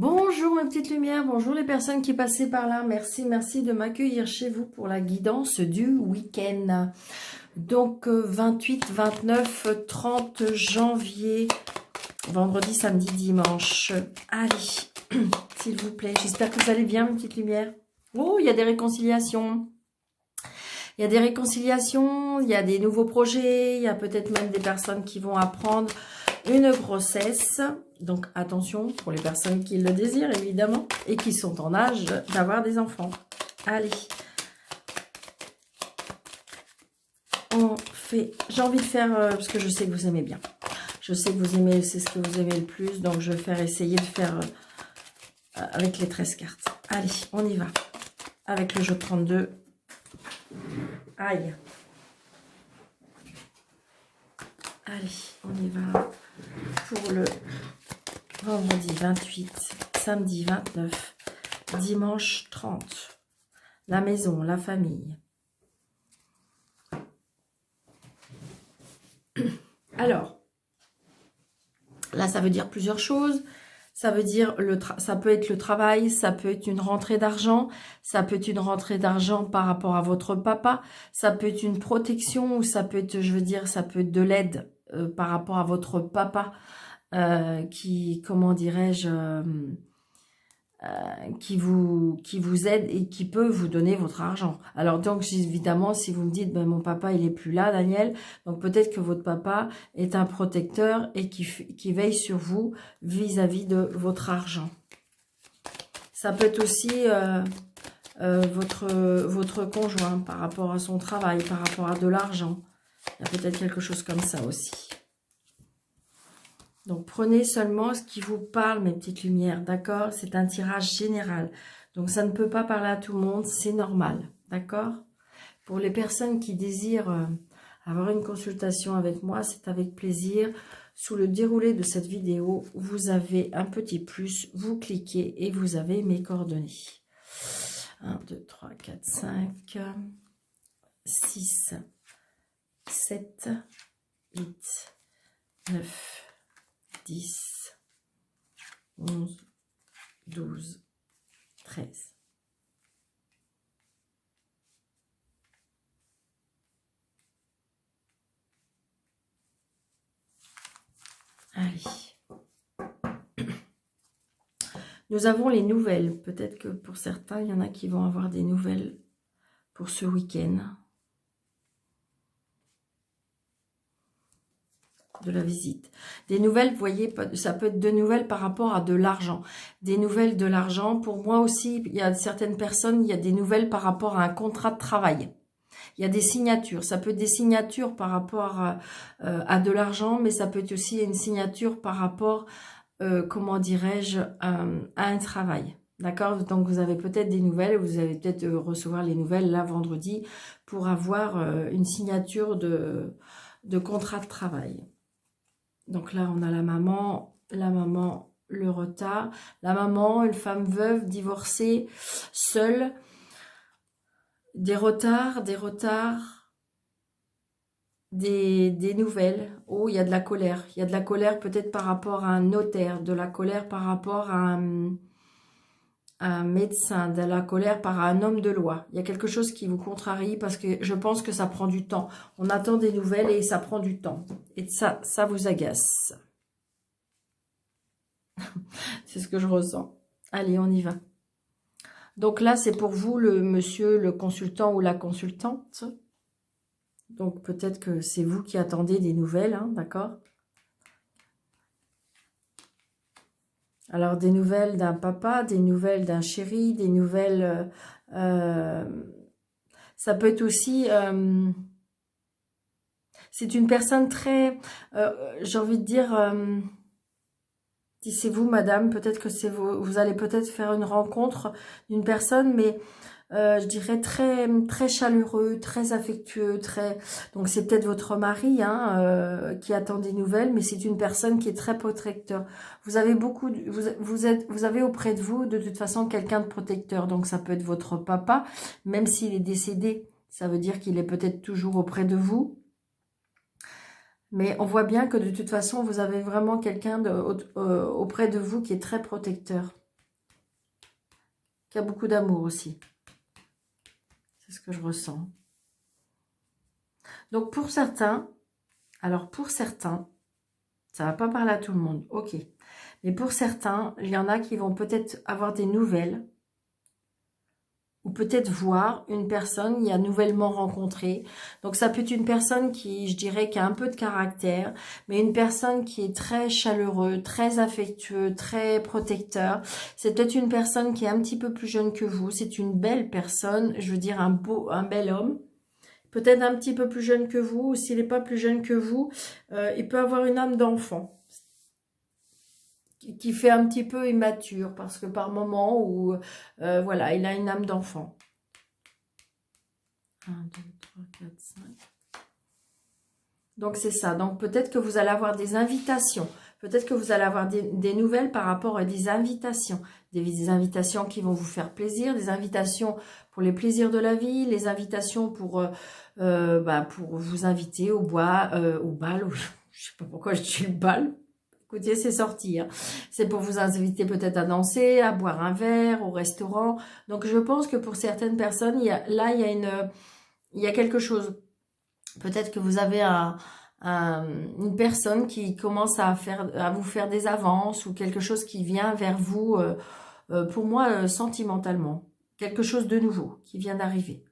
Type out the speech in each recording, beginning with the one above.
Bonjour mes petites lumières, bonjour les personnes qui passaient par là. Merci de m'accueillir chez vous pour la guidance du week-end. Donc 28, 29, 30 janvier, vendredi, samedi, dimanche. Allez, s'il vous plaît, j'espère que vous allez bien mes petites lumières. Oh, il y a des réconciliations. Il y a des réconciliations, il y a des nouveaux projets, il y a peut-être même des personnes qui vont apprendre une grossesse. Donc attention pour les personnes qui le désirent évidemment et qui sont en âge d'avoir des enfants. Allez. On fait... J'ai envie de faire... parce que je sais que vous aimez bien. Je sais que vous aimez, c'est ce que vous aimez le plus. Donc je vais essayer de faire avec les 13 cartes. Allez, on y va. Avec le jeu de 32. Aïe. Allez, on y va pour le vendredi 28, samedi 29, dimanche 30. La maison, la famille. Alors, là, ça veut dire plusieurs choses. Ça veut dire, ça peut être le travail, ça peut être une rentrée d'argent, ça peut être une rentrée d'argent par rapport à votre papa, ça peut être une protection, ou ça peut être, je veux dire, ça peut être de l'aide par rapport à votre papa qui, comment dirais-je, qui vous aide et qui peut vous donner votre argent. Alors donc évidemment, si vous me dites ben, mon papa il est plus là, Daniel, donc peut-être que votre papa est un protecteur et qui veille sur vous vis-à-vis de votre argent. Ça peut être aussi votre conjoint par rapport à son travail, par rapport à de l'argent. Il y a peut-être quelque chose comme ça aussi. Donc, prenez seulement ce qui vous parle, mes petites lumières, d'accord? C'est un tirage général. Donc, ça ne peut pas parler à tout le monde, c'est normal, d'accord? Pour les personnes qui désirent avoir une consultation avec moi, c'est avec plaisir. Sous le déroulé de cette vidéo, vous avez un petit plus, vous cliquez et vous avez mes coordonnées. 1, 2, 3, 4, 5, 6, 7, 8, 9, 10, 11, 12, 13. Allez. Nous avons les nouvelles. Peut-être que pour certains, il y en a qui vont avoir des nouvelles pour ce week-end. De la visite. Des nouvelles, vous voyez, ça peut être de nouvelles par rapport à de l'argent. Des nouvelles de l'argent. Pour moi aussi, il y a certaines personnes, il y a des nouvelles par rapport à un contrat de travail. Il y a des signatures. Ça peut être des signatures par rapport à de l'argent, mais ça peut être aussi une signature par rapport, comment dirais-je, à un travail. D'accord? Donc, vous avez peut-être des nouvelles. Vous allez peut-être recevoir les nouvelles là, vendredi, pour avoir une signature de contrat de travail. Donc là, on a la maman, le retard. La maman, une femme veuve, divorcée, seule. Des retards, des nouvelles. Oh, il y a de la colère. Il y a de la colère peut-être par rapport à un notaire, de la colère par rapport à un médecin, de la colère par un homme de loi. Il y a quelque chose qui vous contrarie parce que je pense que ça prend du temps. On attend des nouvelles et ça prend du temps. Et ça vous agace. C'est ce que je ressens. Allez, on y va. Donc là, c'est pour vous, le monsieur, le consultant ou la consultante. Donc peut-être que c'est vous qui attendez des nouvelles, hein, d'accord? Alors des nouvelles d'un papa, des nouvelles d'un chéri, des nouvelles... ça peut être aussi... c'est une personne très... j'ai envie de dire... si c'est vous, madame, peut-être que c'est vous allez peut-être faire une rencontre d'une personne, mais je dirais très très chaleureux, très affectueux, très. Donc c'est peut-être votre mari hein, qui attend des nouvelles, mais c'est une personne qui est très protecteur. Vous avez beaucoup, vous avez auprès de vous de toute façon quelqu'un de protecteur. Donc ça peut être votre papa, même s'il est décédé, ça veut dire qu'il est peut-être toujours auprès de vous. Mais on voit bien que de toute façon, vous avez vraiment quelqu'un auprès de vous qui est très protecteur. qui a beaucoup d'amour aussi. C'est ce que je ressens. Donc pour certains, alors pour certains, ça va pas parler à tout le monde, ok. Mais pour certains, il y en a qui vont peut-être avoir des nouvelles ou peut-être voir une personne y a nouvellement rencontré. Donc ça peut être une personne qui, je dirais, qui a un peu de caractère, mais une personne qui est très chaleureux, très affectueux, très protecteur. C'est peut-être une personne qui est un petit peu plus jeune que vous. C'est une belle personne, je veux dire un bel homme. Peut-être un petit peu plus jeune que vous, ou s'il n'est pas plus jeune que vous, il peut avoir une âme d'enfant qui fait un petit peu immature, parce que par moment où, voilà, il a une âme d'enfant. 1, 2, 3, 4, 5. Donc c'est ça. Donc peut-être que vous allez avoir des invitations. Peut-être que vous allez avoir des nouvelles par rapport à des invitations. Des invitations qui vont vous faire plaisir, des invitations pour les plaisirs de la vie, les invitations pour vous inviter au bal, ou, je sais pas pourquoi je dis le bal. Écoutez, c'est sorti. Hein. C'est pour vous inviter peut-être à danser, à boire un verre, au restaurant. Donc je pense que pour certaines personnes, il y a quelque chose. Peut-être que vous avez une personne qui commence à vous faire des avances ou quelque chose qui vient vers vous, pour moi, sentimentalement. Quelque chose de nouveau qui vient d'arriver.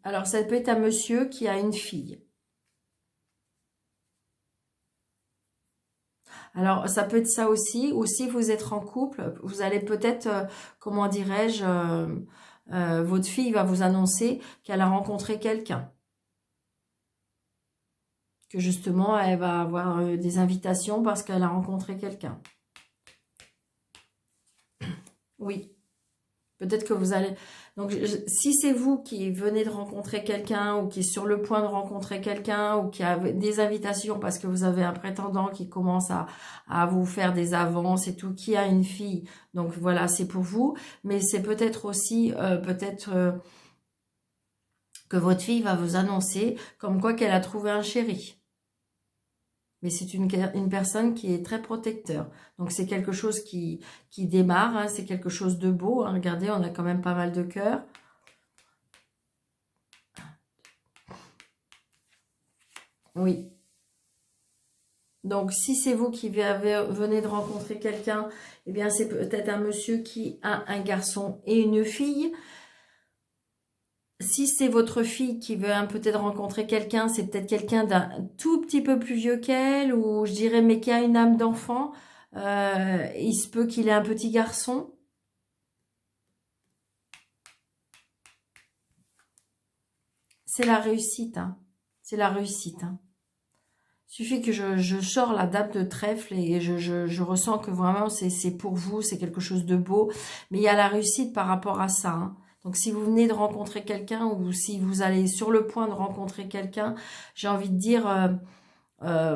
Alors, ça peut être un monsieur qui a une fille. Alors, ça peut être ça aussi. Ou si vous êtes en couple, vous allez peut-être, comment dirais-je, votre fille va vous annoncer qu'elle a rencontré quelqu'un. Que justement, elle va avoir des invitations parce qu'elle a rencontré quelqu'un. Oui. Peut-être que vous allez... Donc, si c'est vous qui venez de rencontrer quelqu'un ou qui est sur le point de rencontrer quelqu'un ou qui a des invitations parce que vous avez un prétendant qui commence à vous faire des avances et tout, qui a une fille, donc voilà, c'est pour vous. Mais c'est peut-être aussi, que votre fille va vous annoncer comme quoi qu'elle a trouvé un chéri. Mais c'est une personne qui est très protecteur. Donc, c'est quelque chose qui démarre. Hein, c'est quelque chose de beau. Hein. Regardez, on a quand même pas mal de cœurs. Oui. Donc, si c'est vous qui venez de rencontrer quelqu'un, eh bien, c'est peut-être un monsieur qui a un garçon et une fille. Si c'est votre fille qui veut peut-être rencontrer quelqu'un, c'est peut-être quelqu'un d'un tout petit peu plus vieux qu'elle, ou je dirais, mais qui a une âme d'enfant. Il se peut qu'il ait un petit garçon. C'est la réussite. Hein. C'est la réussite. Hein. Il suffit que je sors la dame de trèfle et je ressens que vraiment c'est pour vous, c'est quelque chose de beau. Mais il y a la réussite par rapport à ça. Hein. Donc, si vous venez de rencontrer quelqu'un ou si vous allez sur le point de rencontrer quelqu'un, j'ai envie de dire,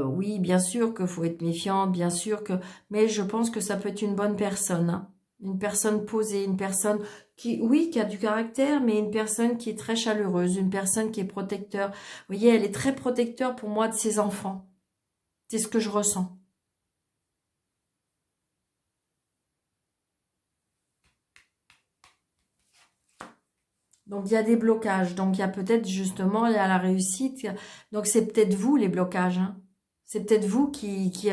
oui, bien sûr qu'il faut être méfiante, bien sûr que... Mais je pense que ça peut être une bonne personne. Hein. Une personne posée, une personne qui, oui, qui a du caractère, mais une personne qui est très chaleureuse, une personne qui est protecteur. Vous voyez, elle est très protecteur pour moi de ses enfants. C'est ce que je ressens. Donc, il y a des blocages. Donc, il y a peut-être justement, il y a la réussite. Donc, c'est peut-être vous, les blocages. Hein. C'est peut-être vous qui,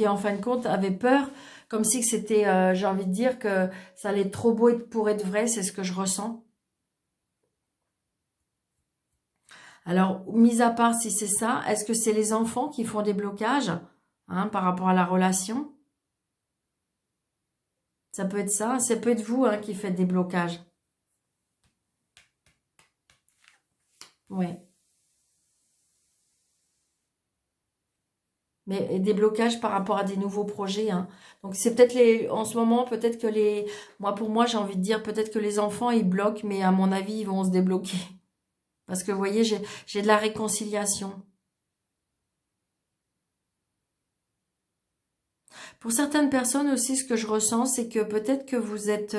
en fin de compte, avez peur. Comme si c'était, j'ai envie de dire que ça allait être trop beau pour être vrai. C'est ce que je ressens. Alors, mis à part si c'est ça, est-ce que c'est les enfants qui font des blocages par rapport à la relation? Ça peut être ça. Ça peut être vous qui faites des blocages. Ouais. Mais des blocages par rapport à des nouveaux projets. Hein. Donc c'est peut-être en ce moment, peut-être que pour moi, j'ai envie de dire, peut-être que les enfants, ils bloquent, mais à mon avis, ils vont se débloquer. Parce que vous voyez, j'ai de la réconciliation. Pour certaines personnes aussi, ce que je ressens, c'est que peut-être que vous êtes...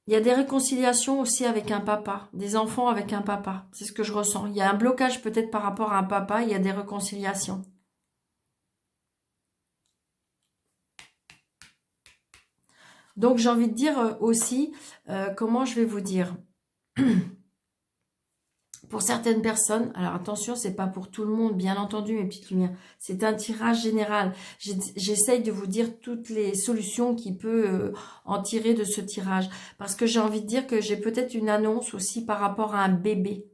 Il y a des réconciliations aussi avec un papa, des enfants avec un papa. C'est ce que je ressens. Il y a un blocage peut-être par rapport à un papa, il y a des réconciliations. Donc j'ai envie de dire aussi, comment je vais vous dire, pour certaines personnes, alors attention, c'est pas pour tout le monde, bien entendu, mes petites lumières. C'est un tirage général. J'essaye de vous dire toutes les solutions qui peut en tirer de ce tirage. Parce que j'ai envie de dire que j'ai peut-être une annonce aussi par rapport à un bébé.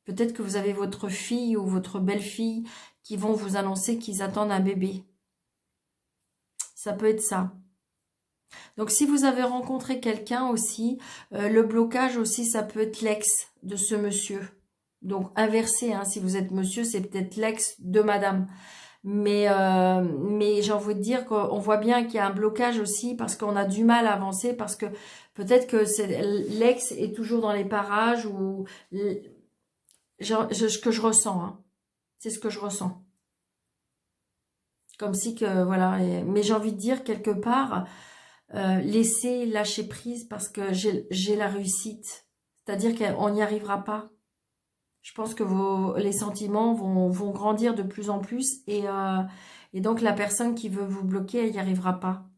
Peut-être que vous avez votre fille ou votre belle-fille qui vont vous annoncer qu'ils attendent un bébé. Ça peut être ça. Donc, si vous avez rencontré quelqu'un aussi, le blocage aussi, ça peut être l'ex de ce monsieur. Donc, inversé, hein, si vous êtes monsieur, c'est peut-être l'ex de madame. Mais j'ai envie de dire qu'on voit bien qu'il y a un blocage aussi parce qu'on a du mal à avancer, parce que peut-être que l'ex est toujours dans les parages ou ce que je ressens. Hein. C'est ce que je ressens. Comme si que, voilà. Mais j'ai envie de dire quelque part... laisser lâcher prise parce que j'ai la réussite. C'est-à-dire qu'on n'y arrivera pas. Je pense que les sentiments vont grandir de plus en plus et donc la personne qui veut vous bloquer, elle n'y arrivera pas.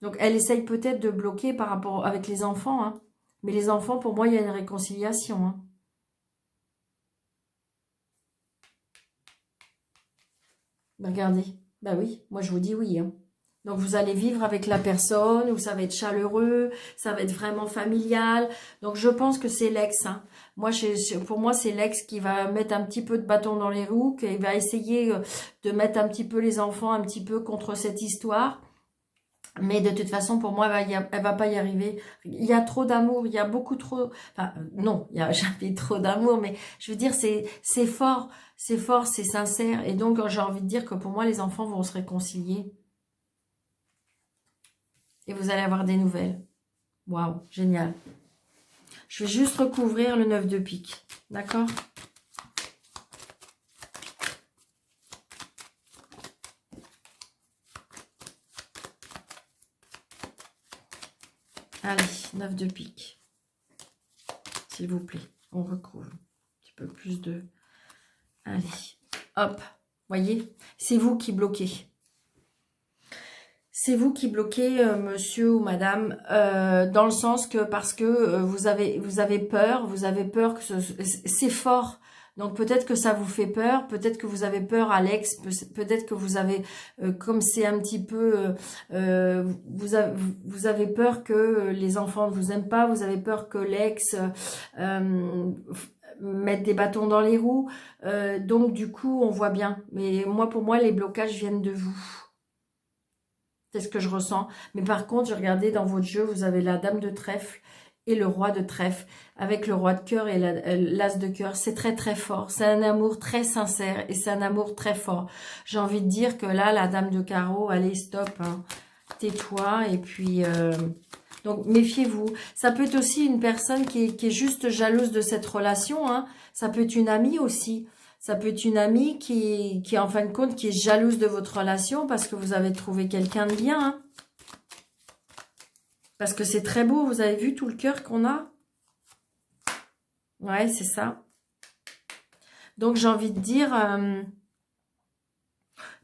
Donc elle essaye peut-être de bloquer par rapport avec les enfants. Hein. Mais les enfants, pour moi, il y a une réconciliation. Hein. Regardez. Bah oui, moi je vous dis oui. Hein. Donc, vous allez vivre avec la personne, où ça va être chaleureux, ça va être vraiment familial. Donc, je pense que c'est l'ex. Hein. Moi, pour moi, c'est l'ex qui va mettre un petit peu de bâton dans les roues, qui va essayer de mettre un petit peu les enfants un petit peu contre cette histoire. Mais de toute façon, pour moi, elle va pas y arriver. Il y a trop d'amour, il y a beaucoup trop... Enfin, non, il y a jamais trop d'amour, mais je veux dire, c'est fort, c'est sincère. Et donc, j'ai envie de dire que pour moi, les enfants vont se réconcilier. Et vous allez avoir des nouvelles. Waouh, génial. Je vais juste recouvrir le 9 de pique. D'accord? Allez, 9 de pique. S'il vous plaît, on recouvre. Un petit peu plus de... Allez, hop. Voyez, c'est vous qui bloquez. C'est vous qui bloquez, monsieur ou madame, dans le sens que parce que vous avez peur que c'est fort. Donc peut-être que ça vous fait peur, peut-être que vous avez peur Alex, peut-être que vous avez, comme c'est un petit peu, vous avez peur que les enfants ne vous aiment pas, vous avez peur que l'ex mette des bâtons dans les roues. Donc du coup, on voit bien. Mais moi, pour moi, les blocages viennent de vous. C'est ce que je ressens. Mais par contre, je regardais dans votre jeu, vous avez la dame de trèfle et le roi de trèfle, avec le roi de cœur et l'as de cœur. C'est très très fort. C'est un amour très sincère et c'est un amour très fort. J'ai envie de dire que là, la dame de carreau, allez, stop, hein. Tais-toi. Et puis, donc méfiez-vous. Ça peut être aussi une personne qui est juste jalouse de cette relation. Hein. Ça peut être une amie aussi. Ça peut être une amie qui en fin de compte, qui est jalouse de votre relation parce que vous avez trouvé quelqu'un de bien. Hein. Parce que c'est très beau. Vous avez vu tout le cœur qu'on a? Ouais, c'est ça. Donc, j'ai envie de dire,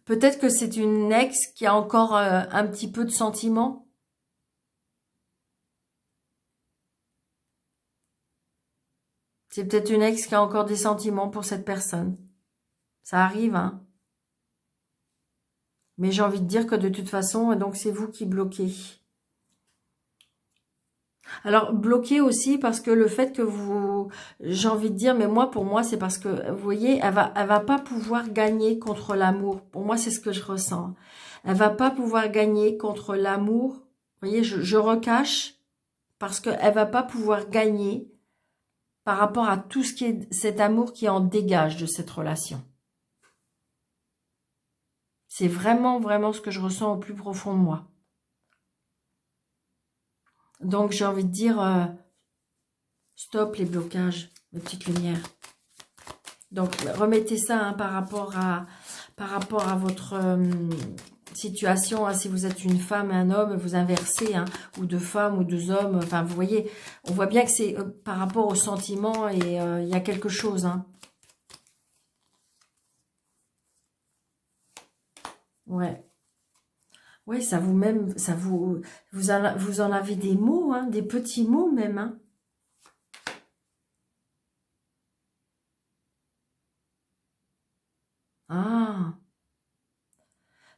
peut-être que c'est une ex qui a encore un petit peu de sentiments. C'est peut-être une ex qui a encore des sentiments pour cette personne. Ça arrive, hein. Mais j'ai envie de dire que de toute façon, donc c'est vous qui bloquez. Alors, bloquez aussi parce que le fait que vous... J'ai envie de dire, mais moi, pour moi, c'est parce que, vous voyez, elle va pas pouvoir gagner contre l'amour. Pour moi, c'est ce que je ressens. Elle va pas pouvoir gagner contre l'amour. Vous voyez, je recache parce qu'elle va pas pouvoir gagner par rapport à tout ce qui est cet amour qui en dégage de cette relation. C'est vraiment, vraiment ce que je ressens au plus profond de moi. Donc, j'ai envie de dire, stop les blocages, les petites lumières. Donc, remettez ça hein, par rapport à votre... situation, hein, si vous êtes une femme et un homme, vous inversez, hein, ou deux femmes ou deux hommes, enfin vous voyez, on voit bien que c'est par rapport aux sentiments et il y a quelque chose. Hein. Ouais. Ouais, ça vous même, ça vous en avez des mots, hein, des petits mots même. Hein. Ah,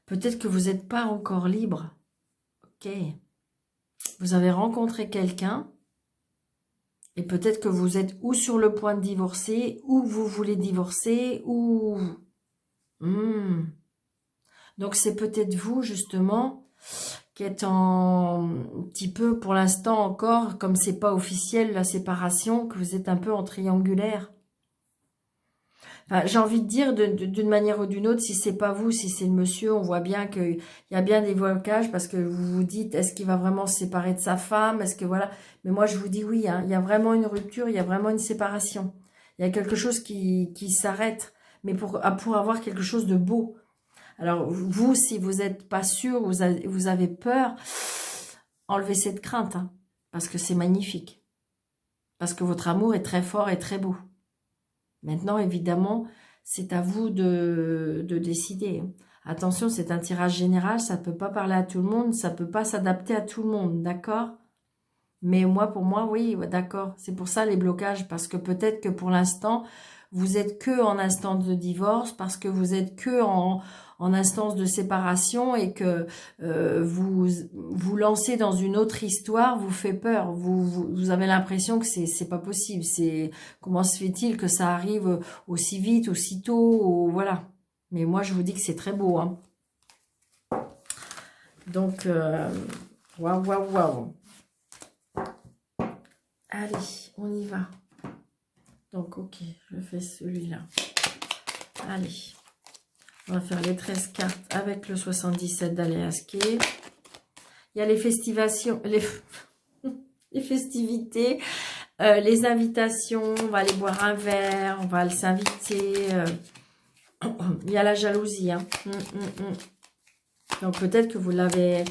peut-être que vous n'êtes pas encore libre. Ok. Vous avez rencontré quelqu'un et peut-être que vous êtes ou sur le point de divorcer, ou vous voulez divorcer, ou... Hmm. Donc c'est peut-être vous justement qui êtes en un petit peu pour l'instant encore, comme c'est pas officiel la séparation, que vous êtes un peu en triangulaire. Enfin, j'ai envie de dire d'une manière ou d'une autre, si c'est pas vous, si c'est le monsieur, on voit bien qu'il y a bien des blocages parce que vous vous dites, est-ce qu'il va vraiment se séparer de sa femme? Est-ce que voilà? Mais moi, je vous dis oui, hein, il y a vraiment une rupture, il y a vraiment une séparation. Il y a quelque chose qui s'arrête, mais pour avoir quelque chose de beau. Alors, vous, si vous n'êtes pas sûr, vous avez peur, enlevez cette crainte, hein, parce que c'est magnifique. Parce que votre amour est très fort et très beau. Maintenant, évidemment, c'est à vous de décider. Attention, c'est un tirage général, ça ne peut pas parler à tout le monde, ça ne peut pas s'adapter à tout le monde, d'accord? Mais moi, pour moi, oui, d'accord. C'est pour ça les blocages, parce que peut-être que pour l'instant, vous êtes que en instance de divorce, parce que vous êtes que en instance de séparation et que vous lancez dans une autre histoire, vous fait peur. Vous avez l'impression que c'est pas possible. C'est comment se fait-il que ça arrive aussi vite, aussitôt, voilà. Mais moi, je vous dis que c'est très beau. Hein. Donc, waouh, waouh, waouh. Allez, on y va. Donc, ok, je fais celui-là. Allez, on va faire les 13 cartes avec le 77 d'Aléasquet. Il y a les festivations, les festivités, les invitations, on va aller boire un verre, on va s'inviter. Il y a la jalousie. Hein. Donc, peut-être que vous l'avez...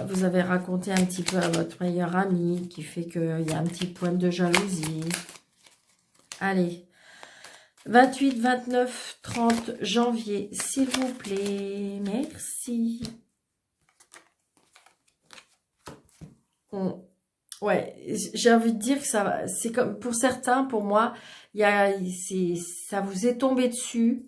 vous avez raconté un petit peu à votre meilleur ami qui fait qu'il y a un petit point de jalousie. Allez, 28, 29, 30 janvier, s'il vous plaît. Merci. Ouais, j'ai envie de dire que ça, c'est comme pour certains, pour moi, ça vous est tombé dessus.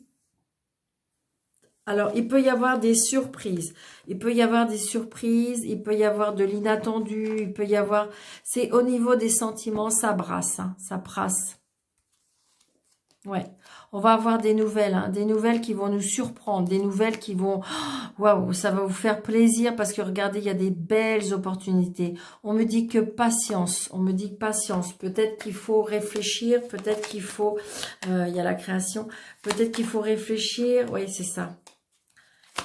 Alors, il peut y avoir des surprises. Il peut y avoir des surprises, il peut y avoir de l'inattendu, il peut y avoir... C'est au niveau des sentiments, ça brasse, hein, ça brasse. Ouais, on va avoir des nouvelles, hein, des nouvelles qui vont nous surprendre, des nouvelles qui vont... Waouh, ça va vous faire plaisir parce que regardez, il y a des belles opportunités. On me dit que patience, on me dit que patience. Peut-être qu'il faut réfléchir, peut-être qu'il faut... il y a la création. Peut-être qu'il faut réfléchir, oui, c'est ça.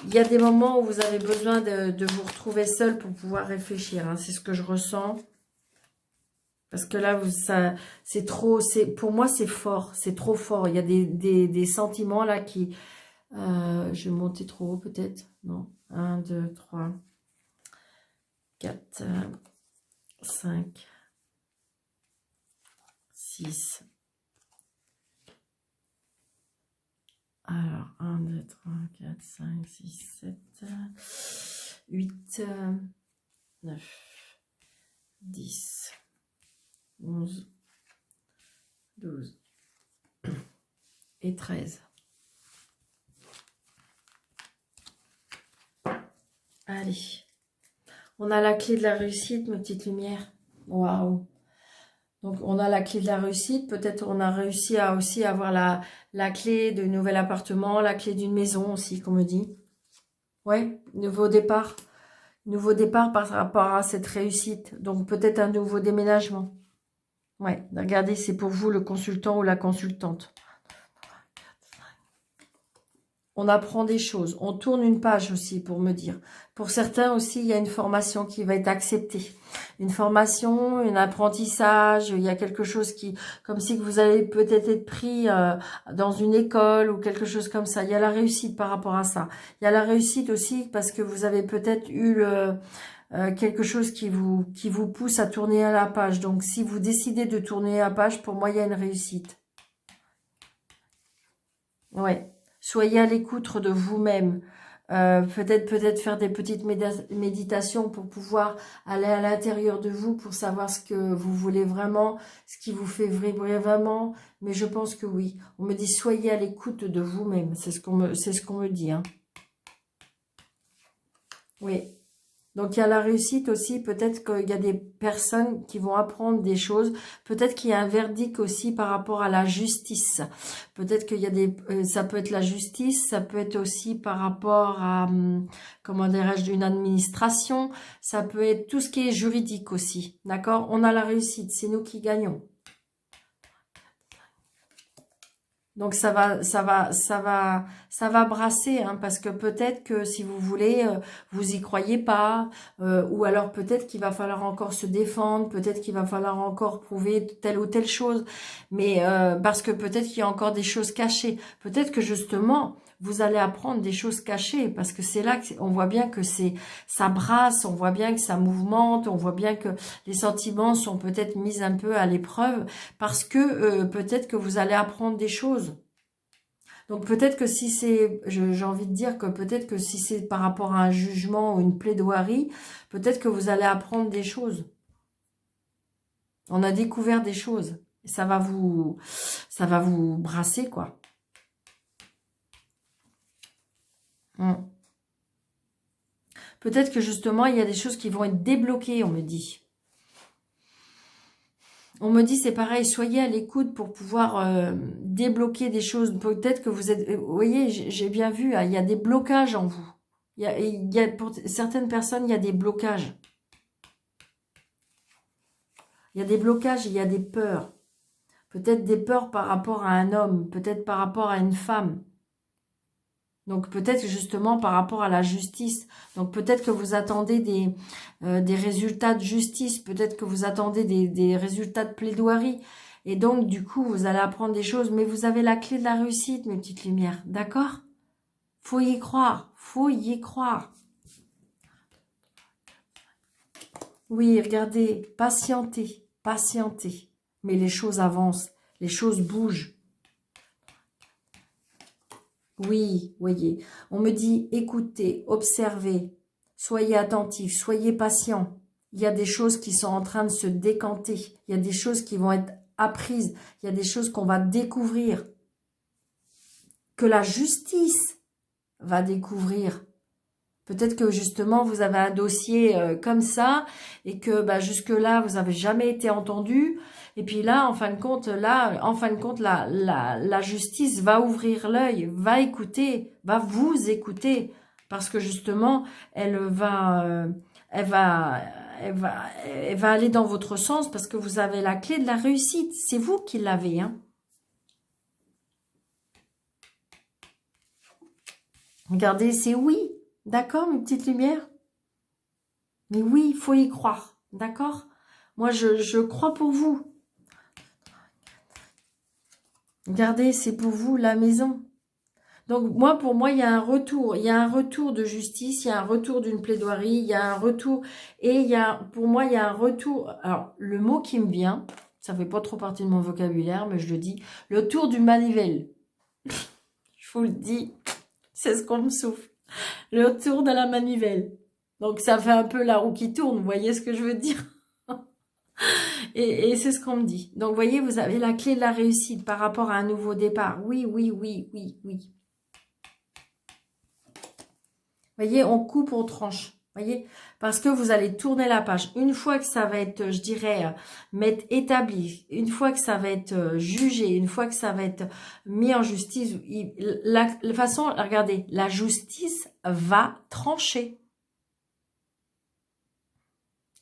Il y a des moments où vous avez besoin de vous retrouver seul pour pouvoir réfléchir. Hein, c'est ce que je ressens. Parce que là, c'est trop... Pour moi, c'est fort. C'est trop fort. Il y a des sentiments là qui... je vais monter trop haut peut-être. Non. 1, 2, 3, 4, 5, 6... Alors, 1, 2, 3, 4, 5, 6, 7, 8, 9, 10, 11, 12 et 13. Allez. On a la clé de la réussite, mes petites lumières. Waouh. Donc, on a la clé de la réussite. Peut-être on a réussi à aussi avoir la clé de nouvel appartement, la clé d'une maison aussi, qu'on me dit. Ouais, nouveau départ. Nouveau départ par rapport à cette réussite. Donc, peut-être un nouveau déménagement. Ouais, regardez, c'est pour vous le consultant ou la consultante. On apprend des choses. On tourne une page aussi, pour me dire. Pour certains aussi, il y a une formation qui va être acceptée. Une formation, un apprentissage. Il y a quelque chose qui... Comme si vous allez peut-être être pris dans une école ou quelque chose comme ça. Il y a la réussite par rapport à ça. Il y a la réussite aussi parce que vous avez peut-être eu quelque chose qui vous pousse à tourner à la page. Donc, si vous décidez de tourner à la page, pour moi, il y a une réussite. Ouais. Soyez à l'écoute de vous-même. Peut-être faire des petites méditations pour pouvoir aller à l'intérieur de vous pour savoir ce que vous voulez vraiment, ce qui vous fait vibrer vraiment. Mais je pense que oui. On me dit soyez à l'écoute de vous-même. C'est ce qu'on me dit. Hein. Oui. Donc, il y a la réussite aussi. Peut-être qu'il y a des personnes qui vont apprendre des choses. Peut-être qu'il y a un verdict aussi par rapport à la justice. Peut-être qu'il y a ça peut être la justice. Ça peut être aussi par rapport à, comment dirais-je, une administration. Ça peut être tout ce qui est juridique aussi. D'accord? On a la réussite. C'est nous qui gagnons. Donc ça va brasser, hein, parce que peut-être que si vous voulez, vous y croyez pas, ou alors peut-être qu'il va falloir encore se défendre, peut-être qu'il va falloir encore prouver telle ou telle chose, mais parce que peut-être qu'il y a encore des choses cachées, peut-être que justement vous allez apprendre des choses cachées, parce que c'est là qu'on voit bien que ça brasse, on voit bien que ça mouvemente, on voit bien que les sentiments sont peut-être mis un peu à l'épreuve, parce que peut-être que vous allez apprendre des choses. Donc peut-être que si c'est, j'ai envie de dire que peut-être que si c'est par rapport à un jugement ou une plaidoirie, peut-être que vous allez apprendre des choses. On a découvert des choses. Et ça va vous brasser, quoi. Peut-être que justement, il y a des choses qui vont être débloquées, on me dit. On me dit, c'est pareil, soyez à l'écoute pour pouvoir débloquer des choses. Peut-être que vous êtes... Vous voyez, j'ai bien vu, hein, il y a des blocages en vous. Pour certaines personnes, il y a des blocages. Il y a des blocages, il y a des peurs. Peut-être des peurs par rapport à un homme, peut-être par rapport à une femme. Donc peut-être justement par rapport à la justice. Donc peut-être que vous attendez des résultats de justice. Peut-être que vous attendez des résultats de plaidoirie. Et donc du coup vous allez apprendre des choses. Mais vous avez la clé de la réussite, mes petites lumières. D'accord? Faut y croire. Faut y croire. Oui, regardez. Patientez. Patientez. Mais les choses avancent. Les choses bougent. Oui, voyez, on me dit écoutez, observez, soyez attentifs, soyez patients. Il y a des choses qui sont en train de se décanter. Il y a des choses qui vont être apprises. Il y a des choses qu'on va découvrir. Que la justice va découvrir. Peut-être que justement vous avez un dossier comme ça et que jusque-là vous n'avez jamais été entendu. Et puis là, en fin de compte, la justice va ouvrir l'œil, va écouter, va vous écouter, parce que justement, elle va aller dans votre sens, parce que vous avez la clé de la réussite. C'est vous qui l'avez, hein. Regardez, c'est oui. D'accord, mes petites lumières? Mais oui, il faut y croire. D'accord? Moi, je crois pour vous. Regardez, c'est pour vous la maison. Donc, pour moi, il y a un retour. Il y a un retour de justice, il y a un retour d'une plaidoirie, il y a un retour. Et pour moi, il y a un retour. Alors, le mot qui me vient, ça ne fait pas trop partie de mon vocabulaire, mais je le dis, le tour du manivelle. Je vous le dis, c'est ce qu'on me souffle. Le tour de la manivelle. Donc, ça fait un peu la roue qui tourne, vous voyez ce que je veux dire? Et c'est ce qu'on me dit. Donc, vous voyez, vous avez la clé de la réussite par rapport à un nouveau départ. Oui, oui, oui, oui, oui. Vous voyez, on coupe, on tranche. Vous voyez, parce que vous allez tourner la page. Une fois que ça va être, je dirais, mettre établi, une fois que ça va être jugé, une fois que ça va être mis en justice, la façon, regardez, la justice va trancher.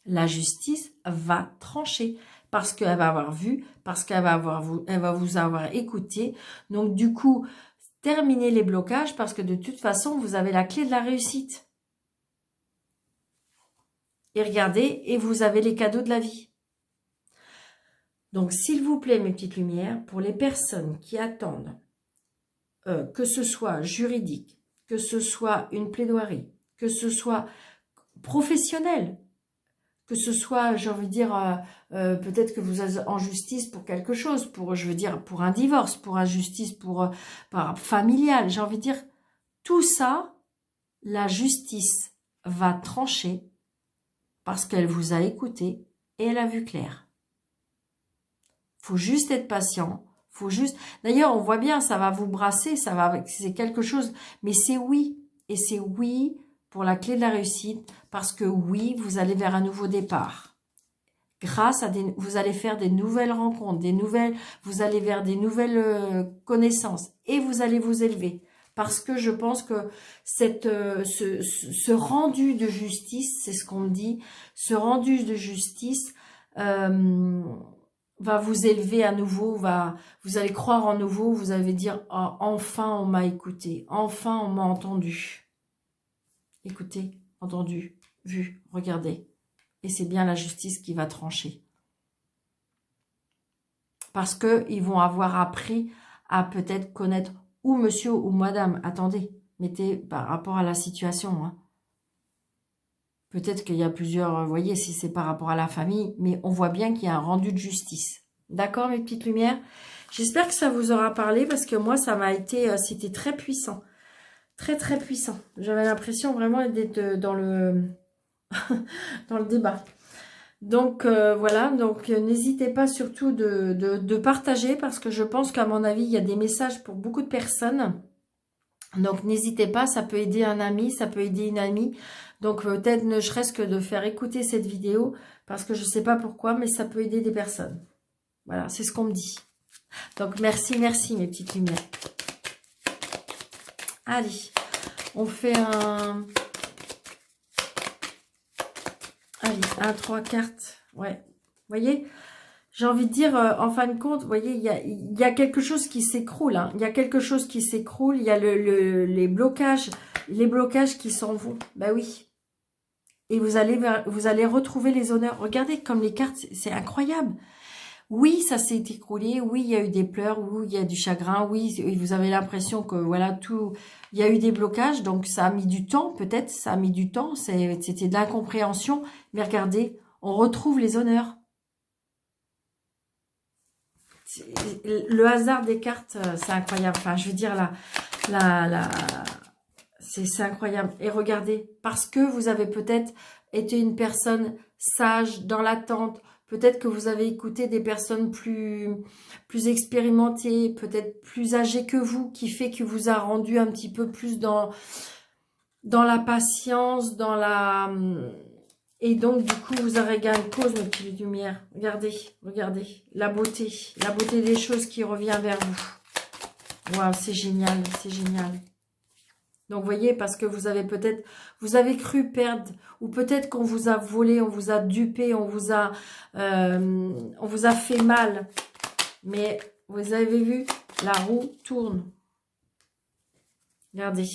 La justice va trancher parce qu'elle va avoir vu, parce qu'elle va vous avoir écouté. Donc du coup, terminer les blocages parce que de toute façon, vous avez la clé de la réussite. Et regardez, et vous avez les cadeaux de la vie. Donc, s'il vous plaît, mes petites lumières, pour les personnes qui attendent, que ce soit juridique, que ce soit une plaidoirie, que ce soit professionnel, que ce soit, j'ai envie de dire, peut-être que vous êtes en justice pour quelque chose, je veux dire, pour un divorce, pour injustice, par familial, j'ai envie de dire, tout ça, la justice va trancher parce qu'elle vous a écouté et elle a vu clair. Faut juste être patient, faut juste... D'ailleurs, on voit bien, ça va vous brasser, c'est quelque chose, mais c'est oui, et c'est oui pour la clé de la réussite, parce que oui, vous allez vers un nouveau départ. Grâce à vous allez faire des nouvelles rencontres, vous allez vers des nouvelles connaissances, et vous allez vous élever. Parce que je pense que ce rendu de justice, c'est ce qu'on me dit, ce rendu de justice va vous élever à nouveau, vous allez croire en nouveau, vous allez dire oh, enfin on m'a écouté, enfin on m'a entendu. Écoutez, entendu, vu, regardez. Et c'est bien la justice qui va trancher. Parce qu'ils vont avoir appris à peut-être connaître ou monsieur ou madame. Attendez, mettez par rapport à la situation. Hein. Peut-être qu'il y a plusieurs, vous voyez, si c'est par rapport à la famille, mais on voit bien qu'il y a un rendu de justice. D'accord, mes petites lumières? J'espère que ça vous aura parlé, parce que moi, ça m'a été, c'était très puissant. Très, très puissant. J'avais l'impression vraiment d'être dans le, dans le débat. Donc, voilà. Donc, n'hésitez pas surtout de partager, parce que je pense qu'à mon avis, il y a des messages pour beaucoup de personnes. Donc, n'hésitez pas, ça peut aider un ami, ça peut aider une amie. Donc, peut-être ne serait-ce que de faire écouter cette vidéo, parce que je ne sais pas pourquoi, mais ça peut aider des personnes. Voilà, c'est ce qu'on me dit. Donc, merci, merci, mes petites lumières. Allez, on fait un... Allez, 3 cartes. Ouais, vous voyez, j'ai envie de dire, en fin de compte, vous voyez, il y a quelque chose qui s'écroule. Hein. Il y a quelque chose qui s'écroule. Il y a les blocages qui s'en vont. Ben oui. Et vous allez retrouver les honneurs. Regardez comme les cartes, c'est incroyable. Oui, ça s'est écroulé. Oui, il y a eu des pleurs. Oui, il y a du chagrin. Oui, vous avez l'impression que voilà tout. Il y a eu des blocages, donc ça a mis du temps. Peut-être ça a mis du temps. C'était de l'incompréhension. Mais regardez, on retrouve les honneurs. Le hasard des cartes, c'est incroyable. Enfin, je veux dire c'est incroyable. Et regardez, parce que vous avez peut-être été une personne sage dans l'attente. Peut-être que vous avez écouté des personnes plus expérimentées, peut-être plus âgées que vous, qui fait que vous a rendu un petit peu plus dans la patience, dans la... Et donc, du coup, vous aurez gain de cause, mes petites lumières. Regardez, regardez. La beauté des choses qui revient vers vous. Waouh, c'est génial, c'est génial. Donc, vous voyez, parce que vous avez cru perdre, ou peut-être qu'on vous a volé, on vous a dupé, on vous a fait mal. Mais, vous avez vu, la roue tourne. Regardez.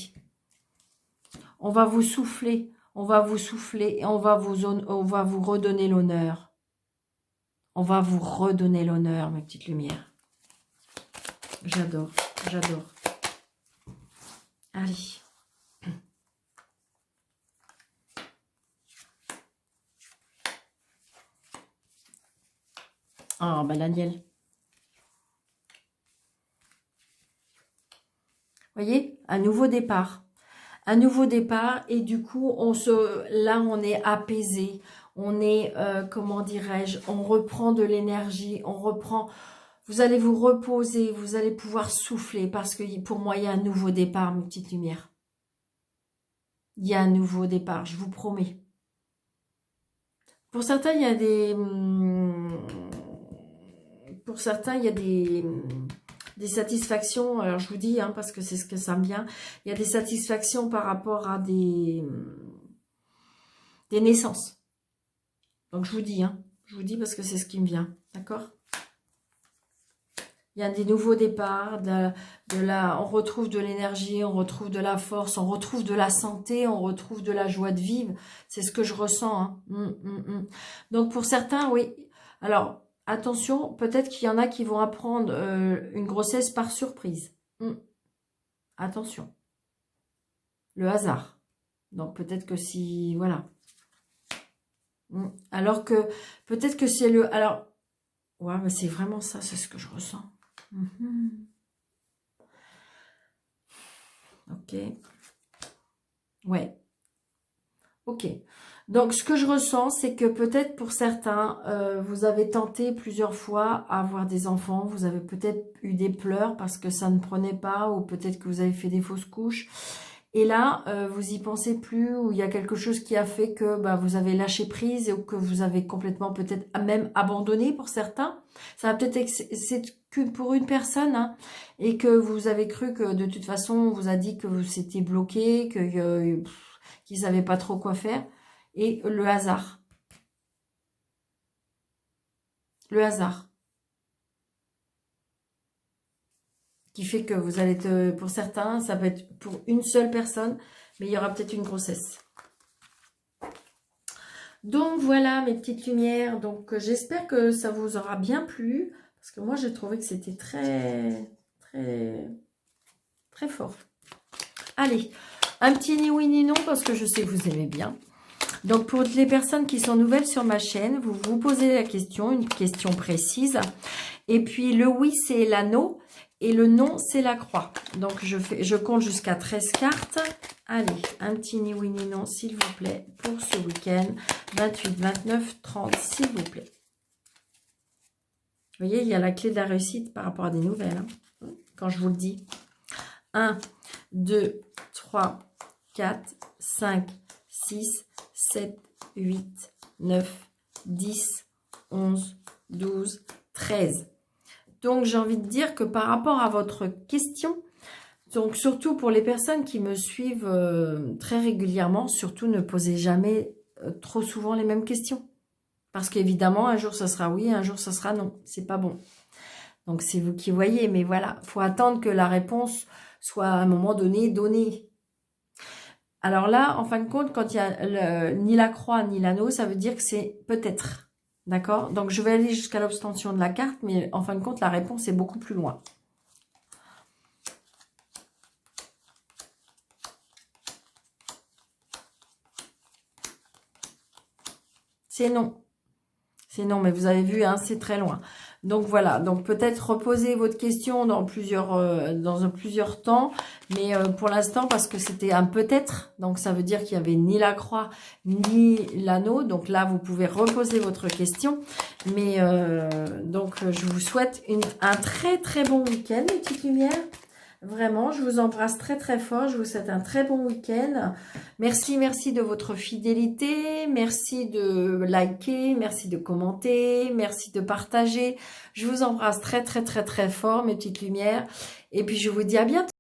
On va vous souffler. On va vous souffler et on va vous redonner l'honneur. On va vous redonner l'honneur, mes petites lumières. J'adore, j'adore. Allez. Oh, ben Daniel. Voyez, un nouveau départ. Un nouveau départ et du coup, là, on est apaisé. On est, comment dirais-je, on reprend de l'énergie, on reprend... Vous allez vous reposer, vous allez pouvoir souffler parce que pour moi, il y a un nouveau départ, mes petites lumières. Il y a un nouveau départ, je vous promets. Pour certains, il y a des... Pour certains, il y a des satisfactions. Alors, je vous dis, hein, parce que c'est ce que ça me vient. Il y a des satisfactions par rapport à des naissances. Donc, je vous dis, hein. Je vous dis parce que c'est ce qui me vient. D'accord ? Il y a des nouveaux départs, on retrouve de l'énergie, on retrouve de la force, on retrouve de la santé, on retrouve de la joie de vivre. C'est ce que je ressens. Hein. Donc pour certains, oui. Alors, attention, peut-être qu'il y en a qui vont apprendre une grossesse par surprise. Attention. Le hasard. Donc peut-être que si... Voilà. Alors que peut-être que c'est le... Alors, ouais, mais c'est vraiment ça, c'est ce que je ressens. Ok. Ouais. Ok. Donc, ce que je ressens, c'est que peut-être pour certains, vous avez tenté plusieurs fois à avoir des enfants. Vous avez peut-être eu des pleurs parce que ça ne prenait pas, ou peut-être que vous avez fait des fausses couches. Et là, vous y pensez plus, ou il y a quelque chose qui a fait que vous avez lâché prise, ou que vous avez complètement peut-être même abandonné pour certains. Ça va peut-être c'est que pour une personne, hein, et que vous avez cru que de toute façon, on vous a dit que vous étiez bloqué, qu'ils ne savaient pas trop quoi faire. Et le hasard. Le hasard. Qui fait que vous allez pour certains, ça peut être pour une seule personne, mais il y aura peut-être une grossesse. Donc voilà mes petites lumières. Donc j'espère que ça vous aura bien plu, parce que moi j'ai trouvé que c'était très fort. Allez, un petit ni oui ni non, parce que je sais que vous aimez bien. Donc pour les personnes qui sont nouvelles sur ma chaîne, vous vous posez la question, une question précise. Et puis le oui c'est l'anneau. Et le non, c'est la croix. Donc, je compte jusqu'à 13 cartes. Allez, un petit ni oui ni non, s'il vous plaît, pour ce week-end. 28, 29, 30, s'il vous plaît. Vous voyez, il y a la clé de la réussite par rapport à des nouvelles. Hein, quand je vous le dis. 1, 2, 3, 4, 5, 6, 7, 8, 9, 10, 11, 12, 13. Donc, j'ai envie de dire que par rapport à votre question, donc surtout pour les personnes qui me suivent très régulièrement, surtout ne posez jamais trop souvent les mêmes questions. Parce qu'évidemment, un jour ça sera oui, un jour ça sera non. C'est pas bon. Donc, c'est vous qui voyez. Mais voilà, il faut attendre que la réponse soit à un moment donné donnée. Alors là, en fin de compte, quand il y a ni la croix ni l'anneau, ça veut dire que c'est peut-être. D'accord? Donc, je vais aller jusqu'à l'obstention de la carte, mais en fin de compte, la réponse est beaucoup plus loin. C'est non. C'est non, mais vous avez vu, hein, c'est très loin. Donc, voilà. Donc, peut-être reposer votre question dans plusieurs temps. Mais pour l'instant, parce que c'était un peut-être. Donc, ça veut dire qu'il n'y avait ni la croix, ni l'anneau. Donc, là, vous pouvez reposer votre question. Mais, donc, je vous souhaite un très, très bon week-end, mes petites lumières. Vraiment, je vous embrasse très très fort. Je vous souhaite un très bon week-end. Merci de votre fidélité. Merci de liker, merci de commenter, merci de partager. Je vous embrasse très très très très fort, mes petites lumières. Et puis je vous dis à bientôt.